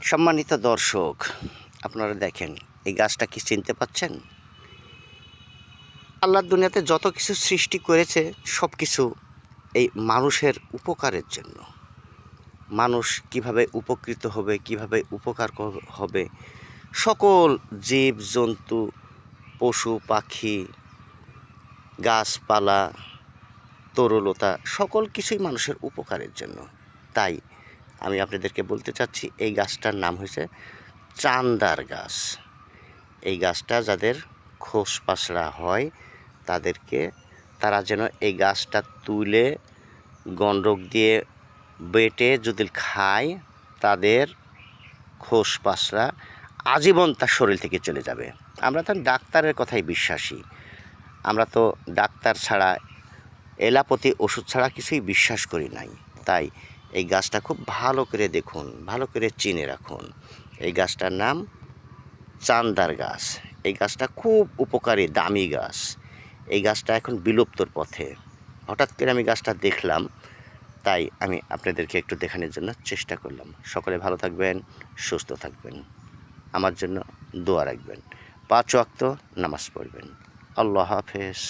সম্মানিত দর্শক, আপনারা দেখেন এই গাছটা কি চিনতে পাচ্ছেন? আল্লাহ দুনিয়াতে যত কিছু সৃষ্টি করেছে সব কিছু এই মানুষের উপকারের জন্য। মানুষ কিভাবে উপকৃত হবে, কিভাবে উপকার হবে, সকল জীব জন্তু, পশু পাখি, গাছপালা, তরুলতা সকল কিছুই মানুষের উপকারের জন্য। তাই আমি আপনাদেরকে বলতে চাচ্ছি, এই গাছটার নাম হয়েছে চান্দার গাছ। এই গাছটা যাদের খোস পাসড়া হয় তারা যেন এই গাছটা তুলে গন্ডক দিয়ে বেটে যদি খায়, তাদের খোস পাসড়া আজীবন তার শরীর থেকে চলে যাবে। আমরা তো ডাক্তারের কথাই বিশ্বাসী, আমরা তো ডাক্তার ছাড়া, এলাপতি ওষুধ ছাড়া কিছুই বিশ্বাস করি নাই। তাই এই গাছটা খুব ভালো করে দেখুন, ভালো করে চিনে রাখুন। এই গাছটার নাম চান্দার গাছ। এই গাছটা খুব উপকারী, দামি গাছ। এই গাছটা এখন বিলুপ্তর পথে। হঠাৎ করে আমি গাছটা দেখলাম, তাই আমি আপনাদেরকে একটু দেখানোর জন্য চেষ্টা করলাম। সকলে ভালো থাকবেন, সুস্থ থাকবেন, আমার জন্য দোয়া রাখবেন, 5 ওয়াক্ত নামাজ পড়বেন। আল্লাহ হাফেজ।